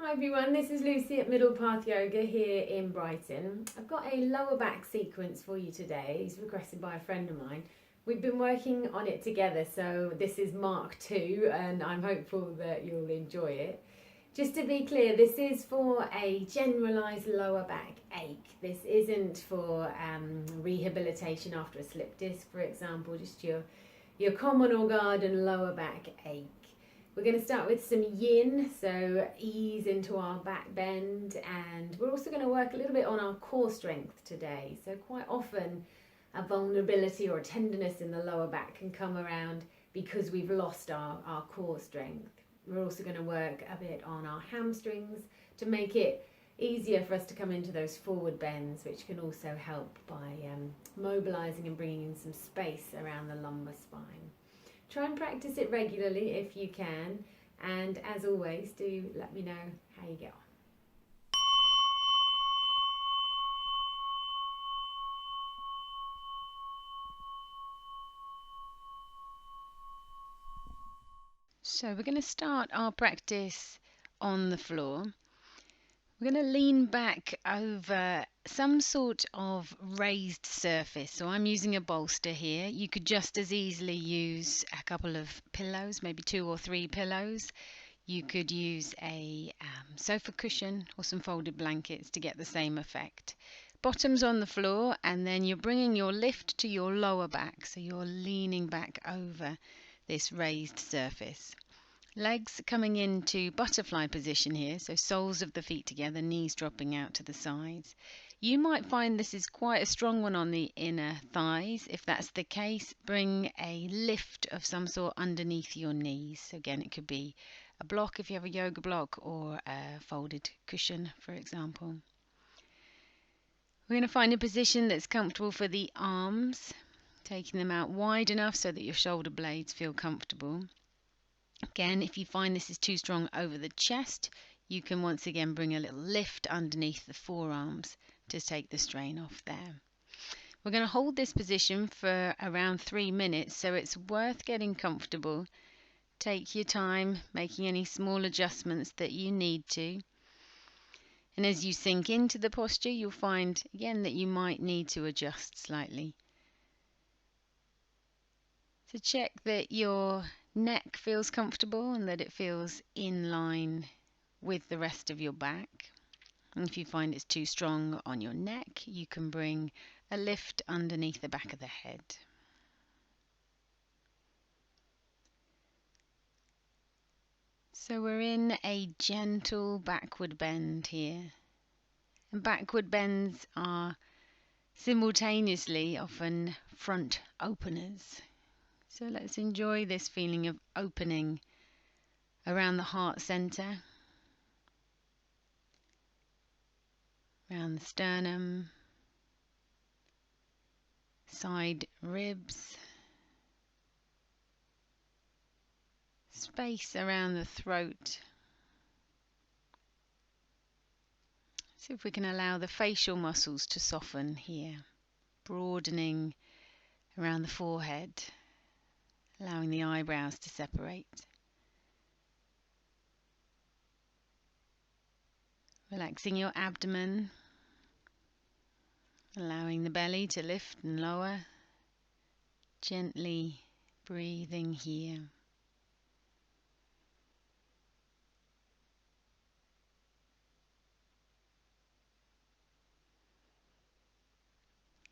Hi everyone, this is Lucy at Middle Path Yoga here in Brighton. I've got a lower back sequence for you today. It's requested by a friend of mine. We've been working on it together, so this is Mark 2 and I'm hopeful that you'll enjoy it. Just to be clear, this is for a generalised lower back ache. This isn't for rehabilitation after a slip disc, for example, just your common or garden lower back ache. We're going to start with some yin, so ease into our back bend, and we're also going to work a little bit on our core strength today. So quite often a vulnerability or a tenderness in the lower back can come around because we've lost our core strength. We're also going to work a bit on our hamstrings to make it easier for us to come into those forward bends, which can also help by mobilizing and bringing in some space around the lumbar spine. Try and practice it regularly if you can, and as always, do let me know how you get on. So we're going to start our practice on the floor. We're going to lean back over some sort of raised surface. So I'm using a bolster here. You could just as easily use a couple of pillows, maybe 2 or 3 pillows. You could use a sofa cushion or some folded blankets to get the same effect. Bottoms on the floor, and then you're bringing your lift to your lower back. So you're leaning back over this raised surface. Legs coming into butterfly position here, so soles of the feet together, knees dropping out to the sides. You might find this is quite a strong one on the inner thighs. If that's the case, bring a lift of some sort underneath your knees. So again, it could be a block if you have a yoga block, or a folded cushion, for example. We're going to find a position that's comfortable for the arms, taking them out wide enough so that your shoulder blades feel comfortable. Again, if you find this is too strong over the chest, you can once again bring a little lift underneath the forearms to take the strain off there. We're going to hold this position for around 3 minutes, so it's worth getting comfortable. Take your time, making any small adjustments that you need to. And as you sink into the posture, you'll find again that you might need to adjust slightly. So check that your neck feels comfortable and that it feels in line with the rest of your back. And if you find it's too strong on your neck, you can bring a lift underneath the back of the head. So we're in a gentle backward bend here. And backward bends are simultaneously often front openers. So let's enjoy this feeling of opening around the heart center, around the sternum, side ribs, space around the throat. See if we can allow the facial muscles to soften here, broadening around the forehead, allowing the eyebrows to separate. Relaxing your abdomen, allowing the belly to lift and lower, gently breathing here.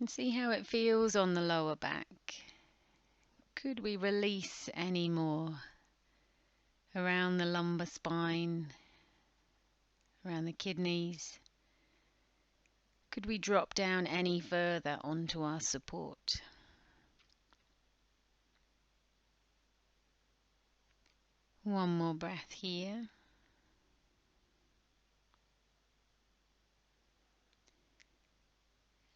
And see how it feels on the lower back. Could we release any more around the lumbar spine, around the kidneys? Could we drop down any further onto our support? One more breath here.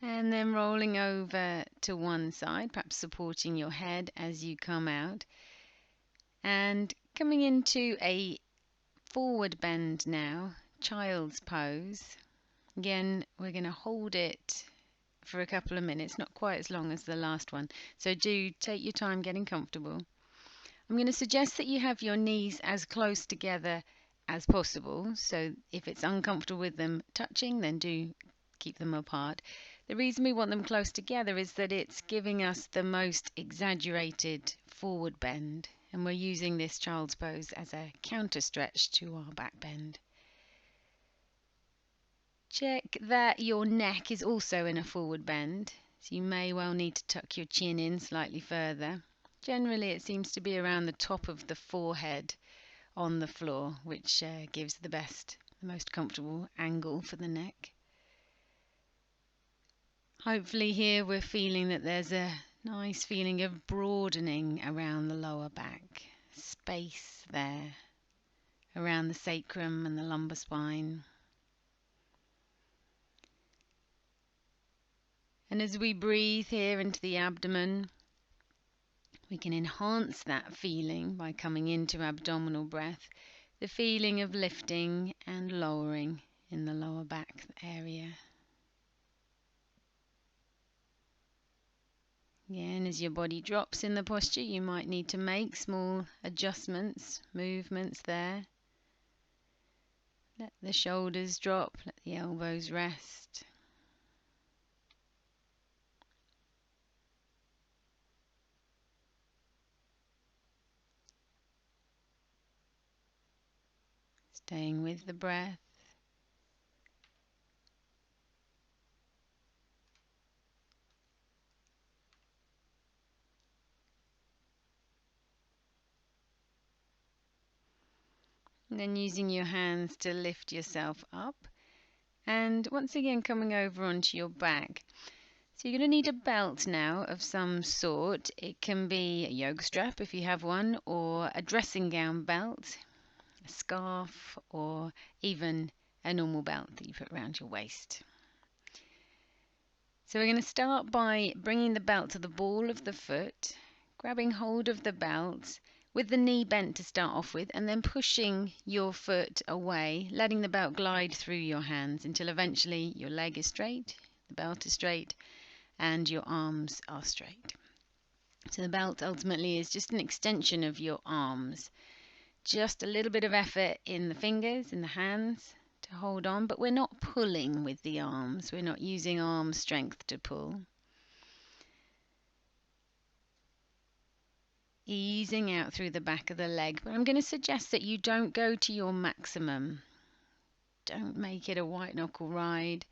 And then rolling over to one side, perhaps supporting your head as you come out. And coming into a forward bend now, child's pose. Again, we're going to hold it for a couple of minutes, not quite as long as the last one. So do take your time getting comfortable. I'm going to suggest that you have your knees as close together as possible. So if it's uncomfortable with them touching, then do keep them apart. The reason we want them close together is that it's giving us the most exaggerated forward bend, and we're using this child's pose as a counter stretch to our back bend. Check that your neck is also in a forward bend, so you may well need to tuck your chin in slightly further. Generally it seems to be around the top of the forehead on the floor, which gives the most comfortable angle for the neck. Hopefully here we're feeling that there's a nice feeling of broadening around the lower back, space there around the sacrum and the lumbar spine. And as we breathe here into the abdomen, we can enhance that feeling by coming into abdominal breath, the feeling of lifting and lowering in the lower back area. Again, as your body drops in the posture, you might need to make small adjustments, movements there. Let the shoulders drop, let the elbows rest. Staying with the breath. And then using your hands to lift yourself up. And once again coming over onto your back. So you're going to need a belt now of some sort. It can be a yoga strap if you have one, or a dressing gown belt, a scarf, or even a normal belt that you put around your waist. So we're going to start by bringing the belt to the ball of the foot, grabbing hold of the belt with the knee bent to start off with, and then pushing your foot away, letting the belt glide through your hands until eventually your leg is straight, the belt is straight, and your arms are straight. So the belt ultimately is just an extension of your arms. Just a little bit of effort in the fingers, in the hands to hold on, but we're not pulling with the arms. We're not using arm strength to pull. Easing out through the back of the leg, but I'm going to suggest that you don't go to your maximum. Don't make it a white knuckle ride.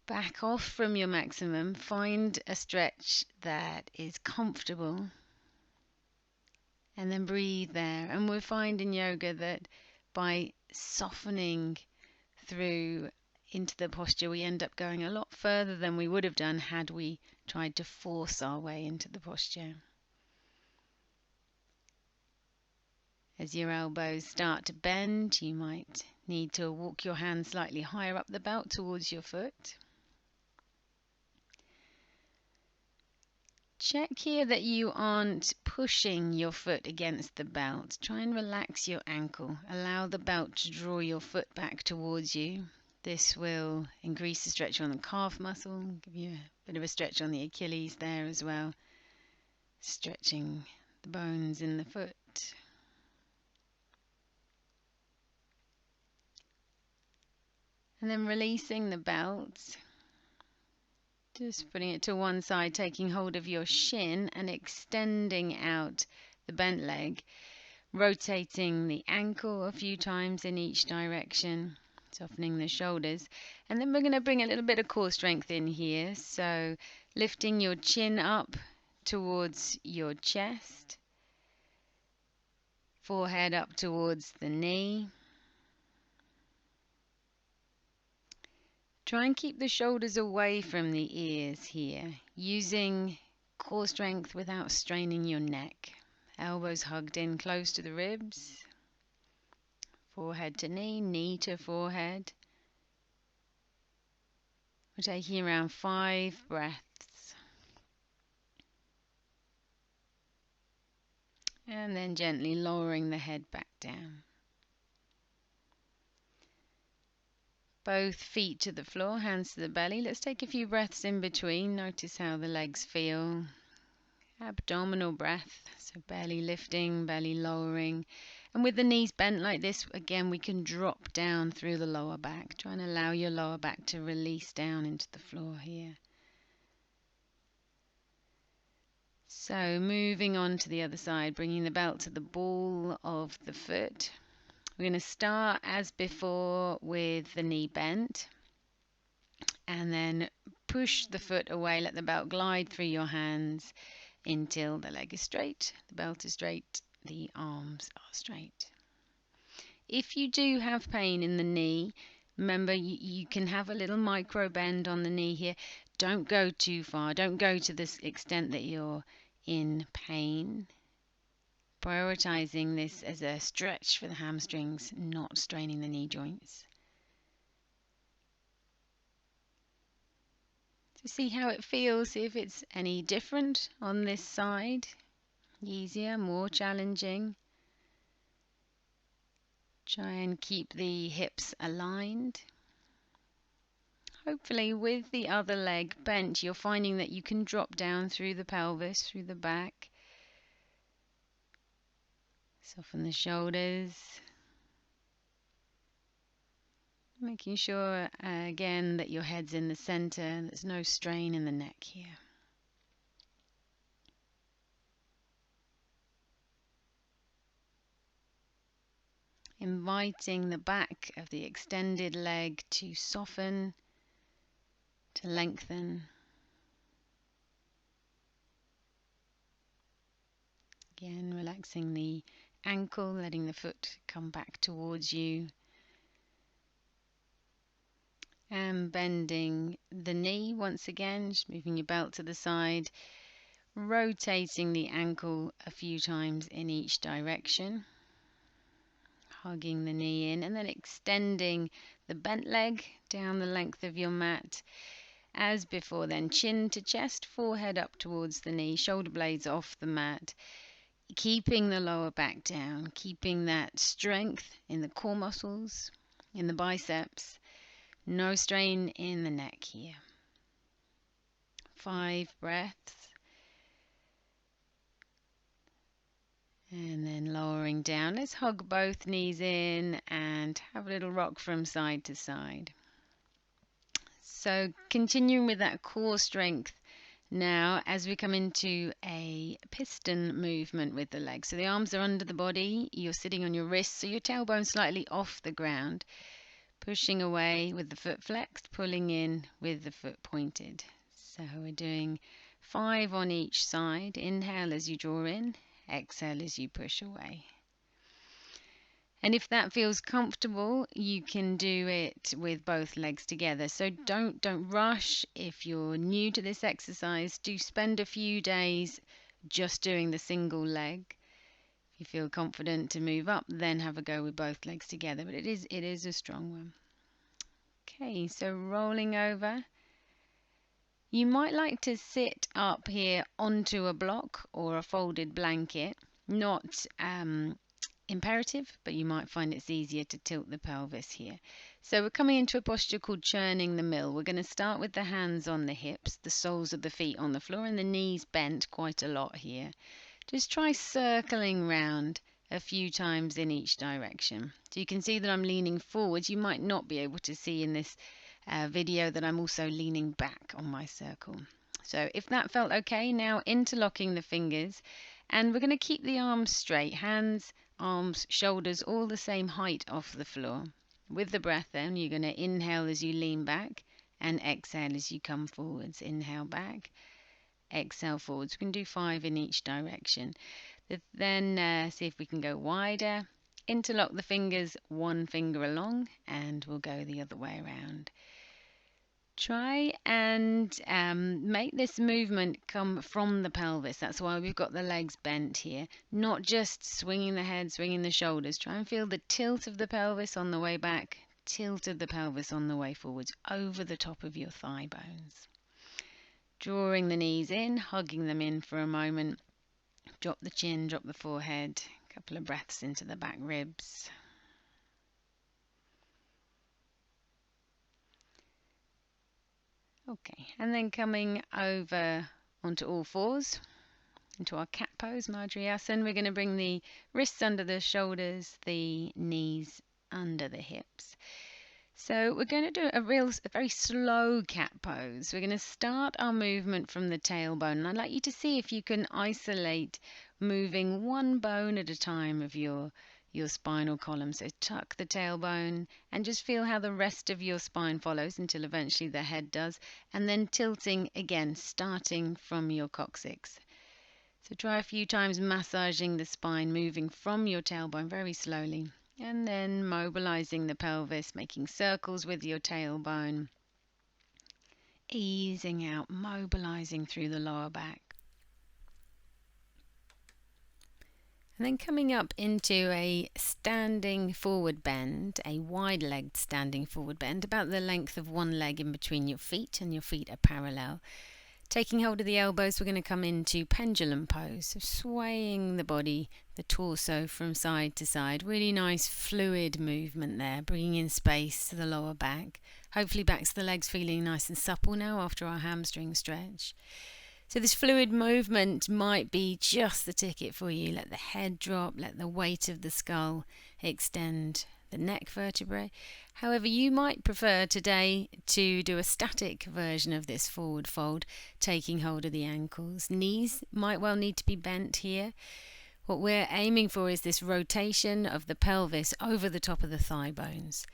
Back off from your maximum. Find a stretch that is comfortable, and then breathe there. And we'll find in yoga that by softening through into the posture, we end up going a lot further than we would have done had we tried to force our way into the posture. As your elbows start to bend, you might need to walk your hands slightly higher up the belt towards your foot. Check here that you aren't pushing your foot against the belt. Try and relax your ankle. Allow the belt to draw your foot back towards you. This will increase the stretch on the calf muscle, give you a bit of a stretch on the Achilles there as well, stretching the bones in the foot. And then releasing the belt, just putting it to one side, taking hold of your shin and extending out the bent leg, rotating the ankle a few times in each direction, softening the shoulders. And then we're going to bring a little bit of core strength in here. So lifting your chin up towards your chest, forehead up towards the knee. Try and keep the shoulders away from the ears here, using core strength without straining your neck. Elbows hugged in close to the ribs, forehead to knee, knee to forehead. We're taking around 5 breaths. And then gently lowering the head back down. Both feet to the floor, hands to the belly. Let's take a few breaths in between. Notice how the legs feel. Abdominal breath, so belly lifting, belly lowering. And with the knees bent like this, again, we can drop down through the lower back. Try and allow your lower back to release down into the floor here. So moving on to the other side, bringing the belt to the ball of the foot. We're going to start as before with the knee bent, and then push the foot away, let the belt glide through your hands until the leg is straight, the belt is straight, the arms are straight. If you do have pain in the knee, remember you can have a little micro bend on the knee here. Don't go too far, don't go to this extent that you're in pain. Prioritizing this as a stretch for the hamstrings, not straining the knee joints. To see how it feels, see if it's any different on this side. Easier, more challenging. Try and keep the hips aligned. Hopefully with the other leg bent, you're finding that you can drop down through the pelvis, through the back. Soften the shoulders. Making sure, again, that your head's in the center and there's no strain in the neck here. Inviting the back of the extended leg to soften, to lengthen. Again, relaxing the ankle, letting the foot come back towards you. And bending the knee once again, just moving your belt to the side, rotating the ankle a few times in each direction, hugging the knee in, and then extending the bent leg down the length of your mat. As before, then chin to chest, forehead up towards the knee, shoulder blades off the mat, keeping the lower back down, keeping that strength in the core muscles, in the biceps. No strain in the neck here. 5 breaths. And then lowering down. Let's hug both knees in and have a little rock from side to side. So continuing with that core strength now as we come into a piston movement with the legs. So the arms are under the body. You're sitting on your wrists, so your tailbone slightly off the ground. Pushing away with the foot flexed, pulling in with the foot pointed. So we're doing 5 on each side. Inhale as you draw in, exhale as you push away. And if that feels comfortable, you can do it with both legs together. So don't rush. If you're new to this exercise, do spend a few days just doing the single leg. If you feel confident to move up, then have a go with both legs together. But it is a strong one. Okay, so rolling over. You might like to sit up here onto a block or a folded blanket. Not imperative, but you might find it's easier to tilt the pelvis here. So we're coming into a posture called churning the mill. We're going to start with the hands on the hips, the soles of the feet on the floor, and the knees bent quite a lot here. Just try circling round a few times in each direction. So you can see that I'm leaning forwards. You might not be able to see in this video that I'm also leaning back on my circle. So if that felt okay, now interlocking the fingers, and we're going to keep the arms straight, hands, arms, shoulders all the same height off the floor. With the breath then, you're going to inhale as you lean back and exhale as you come forwards. Inhale back, exhale forwards. We can do 5 in each direction. Then see if we can go wider. Interlock the fingers, 1 finger along, and we'll go the other way around. Try and make this movement come from the pelvis. That's why we've got the legs bent here. Not just swinging the head, swinging the shoulders. Try and feel the tilt of the pelvis on the way back, tilt of the pelvis on the way forwards, over the top of your thigh bones. Drawing the knees in, hugging them in for a moment. Drop the chin, drop the forehead. A couple of breaths into the back ribs. Okay, and then coming over onto all fours, into our cat pose, Madhuryasan. We're going to bring the wrists under the shoulders, the knees under the hips. So we're going to do a very slow cat pose. We're going to start our movement from the tailbone. And I'd like you to see if you can isolate moving one bone at a time of your spinal column. So tuck the tailbone and just feel how the rest of your spine follows until eventually the head does. And then tilting again, starting from your coccyx. So try a few times massaging the spine, moving from your tailbone very slowly. And then mobilizing the pelvis, making circles with your tailbone. Easing out, mobilizing through the lower back. And then coming up into a standing forward bend, a wide-legged standing forward bend, about the length of one leg in between your feet, and your feet are parallel. Taking hold of the elbows, we're going to come into pendulum pose, so swaying the body, the torso from side to side. Really nice fluid movement there, bringing in space to the lower back. Hopefully backs of the legs feeling nice and supple now after our hamstring stretch. So this fluid movement might be just the ticket for you. Let the head drop, let the weight of the skull extend the neck vertebrae. However, you might prefer today to do a static version of this forward fold, taking hold of the ankles. Knees might well need to be bent here. What we're aiming for is this rotation of the pelvis over the top of the thigh bones.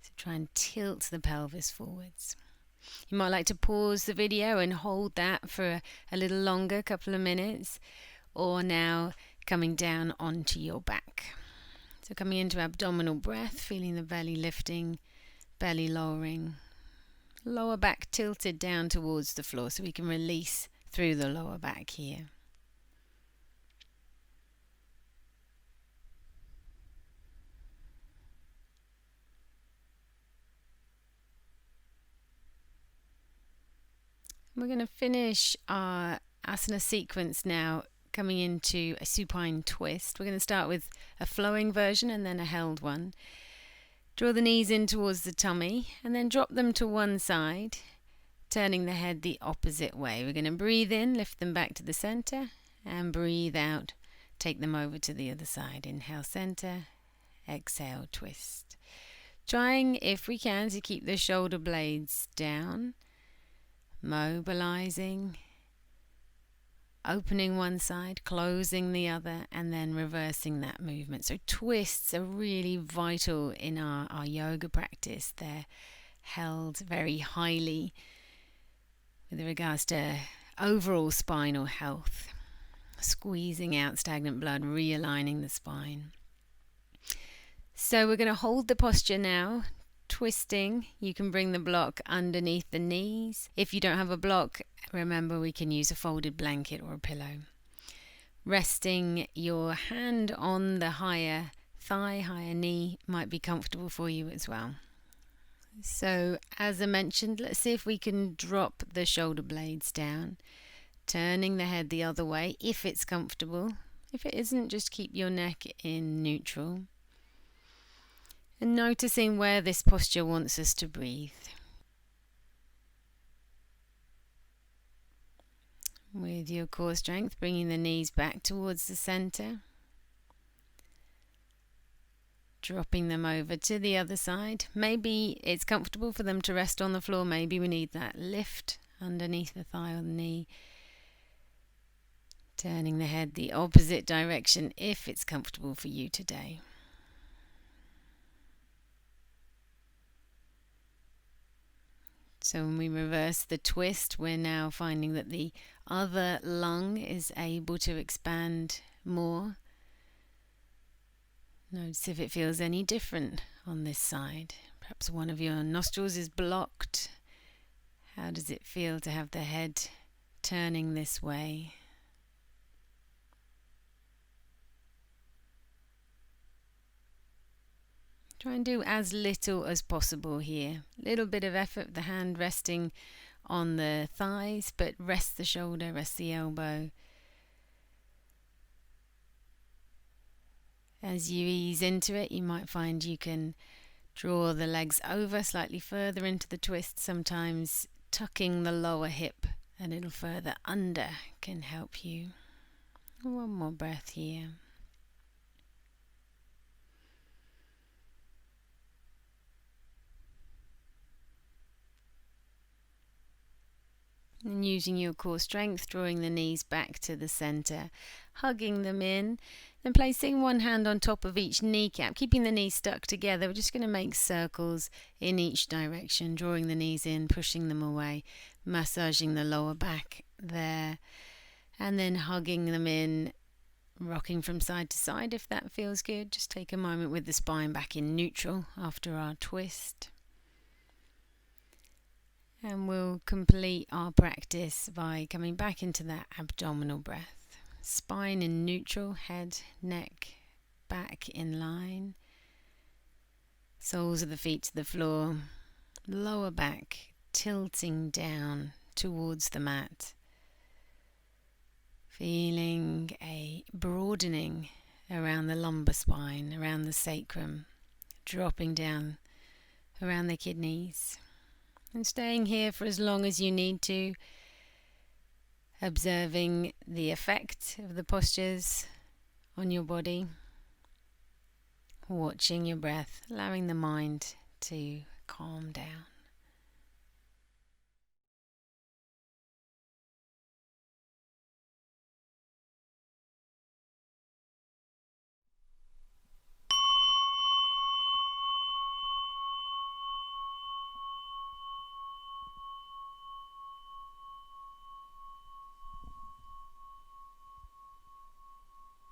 So try and tilt the pelvis forwards. You might like to pause the video and hold that for a little longer, a couple of minutes, or now coming down onto your back. So coming into abdominal breath, feeling the belly lifting, belly lowering, lower back tilted down towards the floor so we can release through the lower back here. We're going to finish our asana sequence now, coming into a supine twist. We're going to start with a flowing version and then a held one. Draw the knees in towards the tummy and then drop them to one side, turning the head the opposite way. We're going to breathe in, lift them back to the center, and breathe out, take them over to the other side. Inhale, center, exhale, twist. Trying, if we can, to keep the shoulder blades down, mobilizing, opening one side, closing the other, and then reversing that movement. So twists are really vital in our yoga practice. They're held very highly with regards to overall spinal health. Squeezing out stagnant blood, realigning the spine. So we're going to hold the posture now. Twisting, you can bring the block underneath the knees. If you don't have a block, remember we can use a folded blanket or a pillow. Resting your hand on the higher thigh, higher knee might be comfortable for you as well. So as I mentioned, let's see if we can drop the shoulder blades down, turning the head the other way if it's comfortable. If it isn't, just keep your neck in neutral. And noticing where this posture wants us to breathe. With your core strength, bringing the knees back towards the center. Dropping them over to the other side. Maybe it's comfortable for them to rest on the floor. Maybe we need that lift underneath the thigh or the knee. Turning the head the opposite direction if it's comfortable for you today. So when we reverse the twist, we're now finding that the other lung is able to expand more. Notice if it feels any different on this side. Perhaps one of your nostrils is blocked. How does it feel to have the head turning this way? Try and do as little as possible here. A little bit of effort, the hand resting on the thighs, but rest the shoulder, rest the elbow. As you ease into it, you might find you can draw the legs over slightly further into the twist. Sometimes tucking the lower hip a little further under can help you. One more breath here. And using your core strength, drawing the knees back to the center, hugging them in, then placing one hand on top of each kneecap, keeping the knees stuck together. We're just going to make circles in each direction, drawing the knees in, pushing them away, massaging the lower back there, and then hugging them in, rocking from side to side if that feels good. Just take a moment with the spine back in neutral after our twist. And we'll complete our practice by coming back into that abdominal breath. Spine in neutral, head, neck, back in line. Soles of the feet to the floor. Lower back tilting down towards the mat. Feeling a broadening around the lumbar spine, around the sacrum, dropping down around the kidneys. And staying here for as long as you need to, observing the effect of the postures on your body, watching your breath, allowing the mind to calm down.